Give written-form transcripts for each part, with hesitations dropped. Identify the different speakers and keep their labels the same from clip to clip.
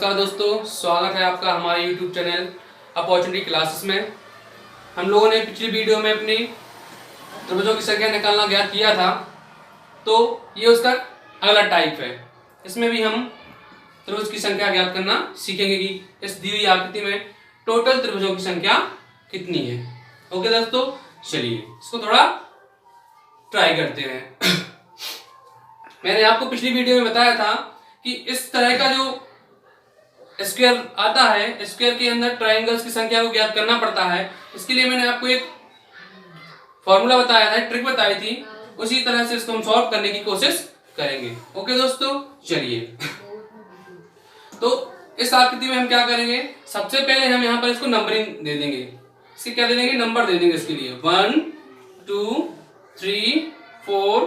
Speaker 1: नमस्कार दोस्तों, स्वागत है आपका हमारे YouTube चैनल अपॉर्चुनिटी क्लासेस में। हम लोगों ने पिछली वीडियो में अपनी त्रिभुजों की संख्या निकालना ज्ञात किया था, तो ये उसका अगला टाइप है। इसमें भी हम त्रिभुज की संख्या ज्ञात करना सीखेंगे कि इस दी हुई आकृति में टोटल त्रिभुजों की संख्या कितनी है। ओके दोस्तों, चलिए इसको थोड़ा ट्राई करते हैं। मैंने आपको पिछली वीडियो में बताया था कि इस तरह का जो स्क्वायर आता है, स्क्वायर के अंदर ट्रायंगल्स की संख्या को ज्ञात करना पड़ता है। इसके लिए मैंने आपको एक फॉर्मूला बताया था, ट्रिक बताई थी। उसी तरह से इसको हम सॉल्व करने की कोशिश करेंगे। ओके दोस्तों, चलिए। तो इस आकृति में हम क्या करेंगे, सबसे पहले हम यहाँ पर इसको नंबरिंग दे देंगे। इसके क्या दे देंगे, नंबर दे देंगे इसके लिए 1 2 3 4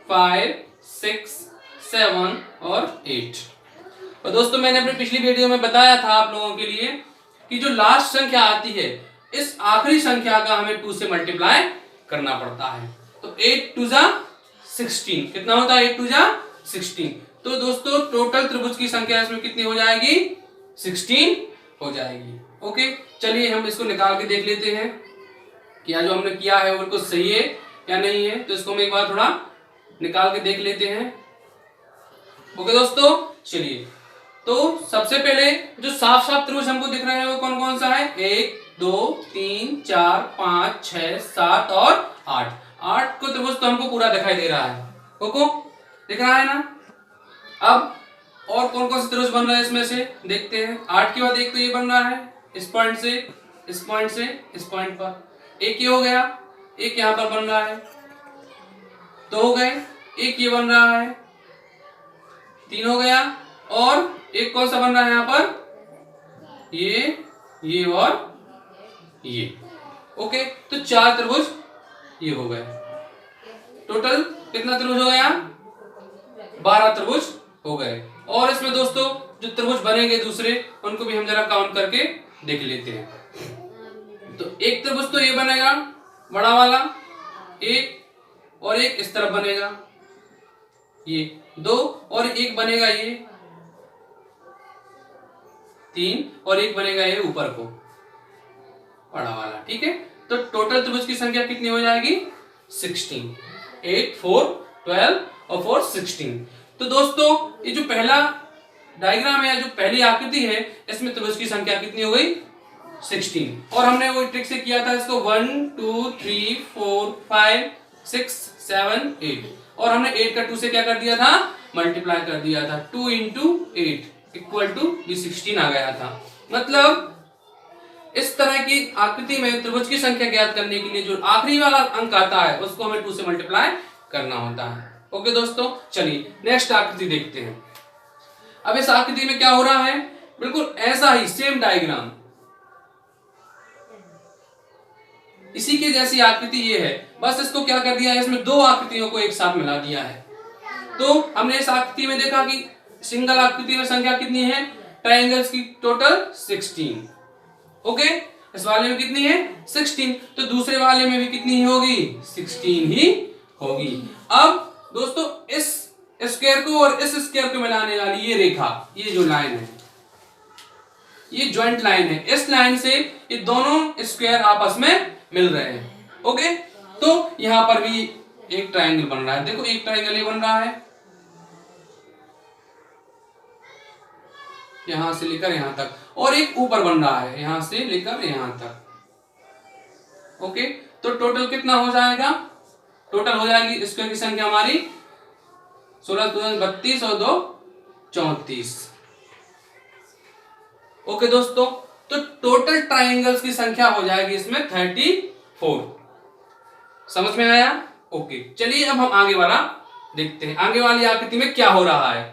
Speaker 1: 5 6 7 और 8। और दोस्तों, मैंने अपनी पिछली वीडियो में बताया था आप लोगों के लिए कि जो लास्ट संख्या आती है, इस आखिरी संख्या का हमें 2 से मल्टीप्लाई करना पड़ता है। तो 8 2 जा 16 कितना होता है, 8 2 जा 16। तो दोस्तों, टोटल त्रिभुज की संख्या इसमें कितनी हो जाएगी, 16 हो जाएगी। ओके, चलिए हम इसको निकाल के देख लेते हैं क्या जो हमने किया है वो बिल्कुल सही है या नहीं है। तो इसको हम एक बार थोड़ा निकाल के देख लेते हैं। ओके दोस्तों, चलिए। तो सबसे पहले जो साफ साफ त्रिभुज हमको दिख रहे हैं वो कौन कौन सा है, 1 2 3 4 5 6 7 और 8। 8 को त्रिभुज तो हमको पूरा दिखाई दे रहा है, ओको दिख रहा है ना। अब और कौन कौन से त्रिभुज बन रहे हैं इसमें से देखते हैं। 8 के बाद एक तो ये बन रहा है, इस पॉइंट से इस पॉइंट से इस पॉइंट पर। एक ये हो गया, एक यहाँ पर बन रहा है, 2 हो गए। एक ये बन रहा है, 3 हो गया। और एक कौन सा बन रहा है यहाँ पर, ये और ये। ओके, तो 4 त्रिभुज ये हो गए। टोटल कितना त्रिभुज हो गया, 12 त्रिभुज हो गए। और इसमें दोस्तों जो त्रिभुज बनेंगे दूसरे, उनको भी हम जरा काउंट करके देख लेते हैं। तो एक त्रिभुज तो ये बनेगा बड़ा वाला, एक और एक इस तरफ बनेगा, ये 2 और एक बनेगा ये 3 और एक बनेगा ये ऊपर को बड़ा वाला। ठीक है, तो टोटल त्रिभुज की संख्या कितनी हो जाएगी, 16। 8 4 12 और 4 16। तो दोस्तों, ये जो पहला डायग्राम है, जो पहली आकृति है, इसमें त्रिभुज की संख्या कितनी हो गई, 16। और हमने वो ट्रिक से किया था इसको 1 2 3 4 5 6 7 8। और हमने 8 का 2 से क्या कर दिया था, मल्टीप्लाई कर दिया था। 2 × 8 इक्वल टू 16 आ गया था। मतलब इस तरह की आकृति में त्रिभुज की संख्या ज्ञात करने के लिए जो आखिरी वाला अंक आता है उसको हमें 2 से मल्टीप्लाई करना होता है। ओके दोस्तों, चलिए नेक्स्ट आकृति देखते हैं। अब इस आकृति में क्या हो रहा है, बिल्कुल ऐसा ही सेम डायग्राम, इसी के जैसी आकृति ये है, बस इसको क्या कर दिया है, इसमें 2 आकृतियों को एक साथ मिला दिया है। तो हमने इस आकृति में देखा कि सिंगल आकृति में संख्या कितनी है, ट्रायंगल्स की टोटल 16। ओके, इस वाले में कितनी है, 16। तो दूसरे वाले में भी कितनी ही होगी, 16 ही होगी। अब दोस्तों, इस स्क्वायर को और इस स्क्वायर को मिलाने वाली ये रेखा, ये जो लाइन है, ये जॉइंट लाइन है। इस लाइन से ये दोनों स्क्वायर आपस में मिल रहे हैं। ओके, तो यहां पर भी एक ट्रायंगल बन रहा है। देखो, एक ट्रायंगल ये बन रहा है, यहां से लेकर यहां तक, और एक ऊपर बन रहा है यहां से लेकर यहां तक। ओके, तो टोटल कितना हो जाएगा, टोटल हो जाएगी स्क्वायर की संख्या हमारी 16 32 और 2 34। ओके दोस्तों, तो टोटल ट्रायंगल्स की संख्या हो जाएगी इसमें 34। समझ में आया। ओके, चलिए अब हम आगे वाला देखते हैं, आगे वाली आकृति में क्या हो रहा है।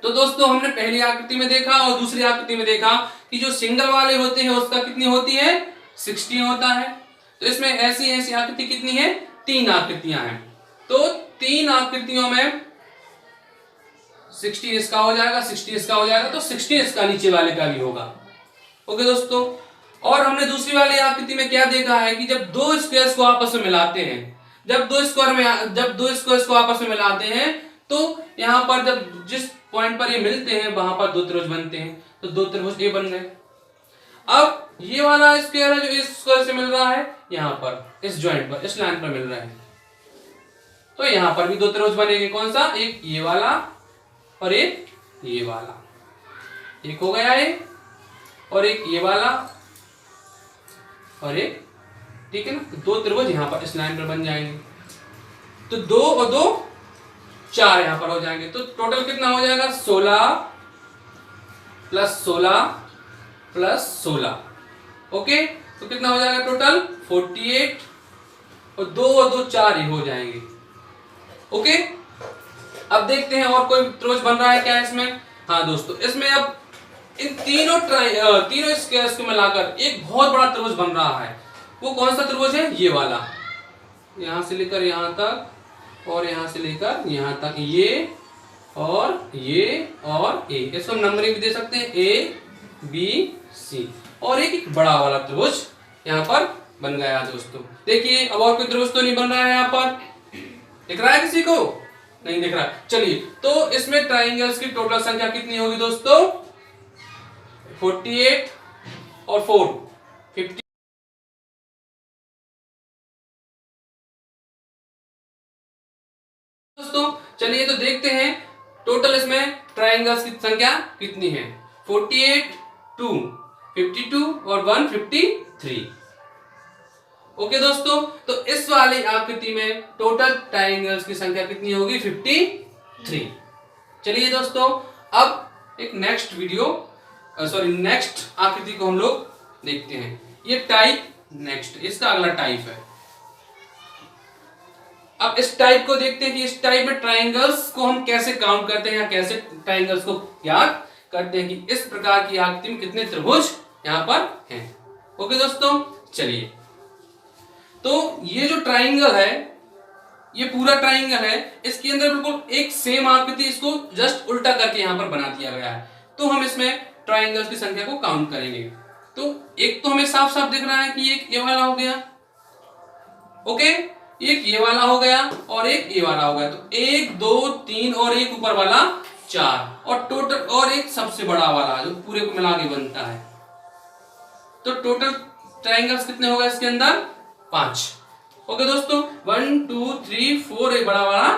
Speaker 1: तो दोस्तों, हमने पहली आकृति में देखा और दूसरी आकृति में देखा कि जो सिंगल वाले होते हैं उसका कितनी होती है, 16 होता है। तो इसमें ऐसी ऐसी आकृति कितनी है, 3 आकृतियां हैं। तो 3 आकृतियों में 16 इसका हो जाएगा, 16 इसका हो जाएगा, तो 16 इसका नीचे वाले का भी होगा। ओके दोस्तों, और हमने दूसरी वाली आकृति में क्या देखा है कि जब 2 स्क्वायर्स को आपस में मिलाते हैं, जब दो स्क्वायर्स को आपस में मिलाते हैं तो यहाँ पर जब जिस पॉइंट पर ये मिलते हैं वहां पर दो त्रिभुज बनते हैं, तो दो त्रिभुज ये बन गए। अब ये वाला स्क्वायर है जो इस स्क्वायर से मिल रहा है, यहाँ पर इस जॉइंट पर, इस लाइन पर मिल रहा है, तो यहाँ पर भी दो त्रिभुज बनेंगे। कौन सा? एक ये वाला और एक ये वाला। एक हो गया ये, और एक ये वाला और एक, ठीक है ना। तो दो त्रिभुज यहाँ पर इस लाइन पर बन जाएंगे। तो 2 और 2 4 यहां पर हो जाएंगे। तो टोटल कितना हो जाएगा? 16 प्लस 16 प्लस 16। ओके, तो कितना हो जाएगा टोटल? 48, और 2 और 2 4 ही हो जाएंगे। ओके, अब देखते हैं और कोई त्रिभुज बन रहा है क्या इसमें। हाँ दोस्तों, इसमें अब इन तीनों स्क्वायर्स को मिलाकर एक बहुत बड़ा त्रिभुज बन रहा है। वो कौन सा त्रिभुज है? ये वाला, यहां से लेकर यहां तक और यहां से लेकर यहां तक, ये और ए। इसको हम नंबरिंग भी दे सकते हैं, ए बी सी। और एक बड़ा वाला त्रिभुज यहाँ पर बन गया दोस्तों। देखिए, अब और कोई त्रिभुज तो नहीं बन रहा है यहाँ पर, दिख रहा है किसी को? नहीं दिख रहा है। चलिए, तो इसमें ट्राइंगल्स की टोटल संख्या कितनी होगी दोस्तों? 48 और 4 50। दोस्तों चलिए, तो देखते हैं टोटल इसमें ट्राइंगल्स की संख्या कितनी है। 48, 2, 52 और 153। ओके दोस्तों, तो इस वाली आकृति में टोटल ट्राइंगल्स की संख्या कितनी होगी? 53। चलिए दोस्तों, अब एक नेक्स्ट आकृति को हम लोग देखते हैं। ये टाइप नेक्स्ट, इसका अगला टाइप है। अब इस टाइप को देखते हैं कि इस टाइप में ट्राइंगल्स को हम कैसे काउंट करते हैं या कैसे ट्राइंगल्स को याद करते हैं कि इस प्रकार की आकृति में कितने त्रिभुज यहाँ पर हैं। ओके दोस्तों, चलिए, तो ये जो ट्राइंगल है, ये पूरा ट्राइंगल है, इसके अंदर बिल्कुल एक सेम आकृति, इसको जस्ट उल्टा करके यहाँ पर बना दिया गया है। तो हम इसमें ट्राइंगल्स की संख्या को काउंट करेंगे। तो एक तो हमें साफ साफ दिख रहा है कि एक ये वाला हो गया, ओके, एक ये वाला हो गया और एक ये वाला हो गया। तो 1 2 3 और एक ऊपर वाला 4, और टोटल और एक सबसे बड़ा वाला जो पूरे को मिला के बनता है। तो टोटल ट्राइंगल्स कितने हो गए इसके अंदर? 5। ओके दोस्तों, 1 2 3 4, एक बड़ा वाला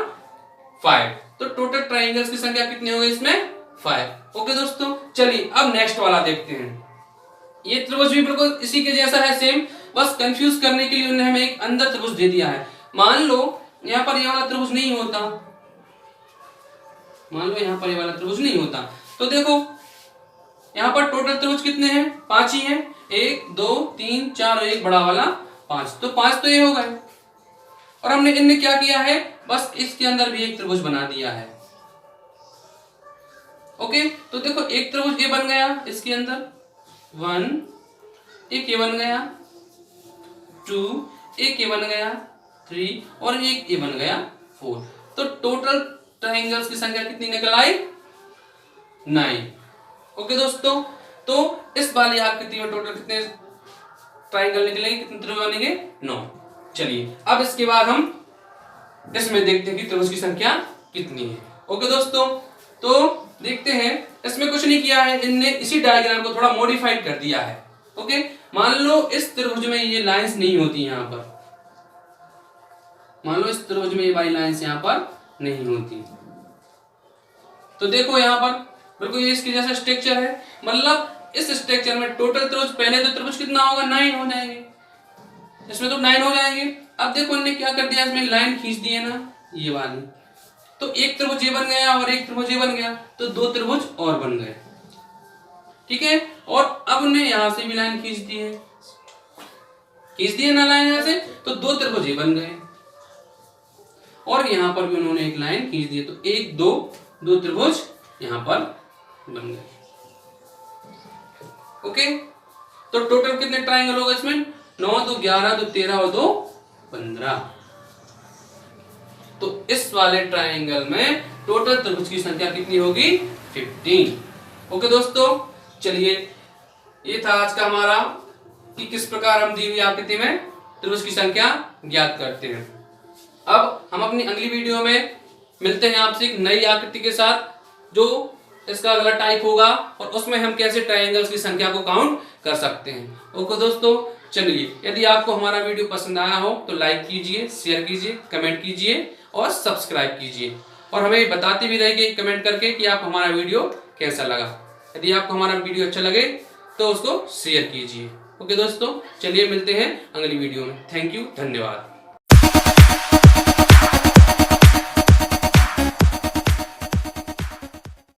Speaker 1: 5। तो टोटल ट्राइंगल्स की संख्या कितनी हो गई इसमें? 5। ओके दोस्तों, चलिए अब नेक्स्ट वाला देखते हैं। ये त्रिभुज भी बिल्कुल इसी के जैसा है, सेम, बस कंफ्यूज करने के लिए उन्होंने हमें एक अंदर त्रिभुज दे दिया है। मान लो यहाँ पर ये वाला त्रिभुज नहीं होता, मान लो यहाँ पर ये वाला त्रिभुज नहीं होता, तो देखो यहाँ पर टोटल त्रिभुज कितने हैं? 5 ही हैं। 1 2 3 4 और एक बड़ा वाला 5। तो 5 तो ये हो गए, और हमने इनने क्या किया है? बस इसके अंदर भी एक त्रिभुज बना दिया है। ओके, तो देखो एक त्रिभुज ये बन गया, इसके अंदर 1, एक ये बन गया 2, एक ये बन गया 3 और एक ये बन गया 4। तो टोटल ट्राइंगल्स की संख्या कितनी निकल आई? 9। ओके दोस्तों, तो इस वाली आकृति में टोटल कितने ट्राइंगल निकलेंगे, कितने त्रिभुज बनेंगे? 9। चलिए, अब इसके बाद हम इसमें देखते हैं कि त्रिभुज की संख्या कितनी है। ओके दोस्तों, तो देखते हैं, इसमें कुछ नहीं किया है, इनने इसी डायग्राम को थोड़ा मॉडिफाइड कर दिया है। ओके, मान लो इस त्रिभुज में ये लाइंस नहीं होती, यहाँ पर मान लो इस त्रिभुज में ये वाली लाइंस यहाँ पर नहीं होती, तो देखो यहाँ पर बिल्कुल ये इसके जैसा स्ट्रक्चर है। मतलब इस स्ट्रक्चर में टोटल त्रिभुज, पहले तो त्रिभुज कितना होगा? 9 हो जाएंगे, इसमें तो 9 हो जाएंगे। अब देखो इन्होंने क्या कर दिया, इसमें लाइन खींच दी है ना, ये वाली, तो एक त्रिभुज ये बन गया और एक त्रिभुज ये बन गया, तो 2 त्रिभुज और बन गए, ठीक है। और अब उन्हें यहां से भी लाइन खींच दी है, खींच दी है ना लाइन यहां से, तो 2 त्रिभुज ये बन गए, और यहां पर भी उन्होंने एक लाइन खींच दी है, तो 1 2 त्रिभुज यहां पर बन गए। ओके, तो टोटल कितने ट्राइंगल होगा इसमें? 9 2 11 2 13 और 2 15। तो इस वाले ट्राइंगल में टोटल त्रिभुज की संख्या कितनी होगी? 15। ओके दोस्तों, चलिए, ये था आज का हमारा कि किस प्रकार हम दी हुई आकृति में त्रिभुज की संख्या ज्ञात करते हैं। अब हम अपनी अगली वीडियो में मिलते हैं आपसे एक नई आकृति के साथ जो इसका अगला टाइप होगा और उसमें हम कैसे ट्रायंगल्स की संख्या को काउंट कर सकते हैं। ओके दोस्तों, चलिए यदि आपको हमारा वीडियो पसंद आया हो तो लाइक कीजिए, शेयर कीजिए, कमेंट कीजिए और सब्सक्राइब कीजिए और हमें बताते भी रहिए कमेंट करके कि आप हमारा वीडियो कैसा लगा। यदि आपको हमारा वीडियो अच्छा लगे तो उसको शेयर कीजिए। ओके दोस्तों, चलिए मिलते हैं अगली वीडियो में। थैंक यू, धन्यवाद।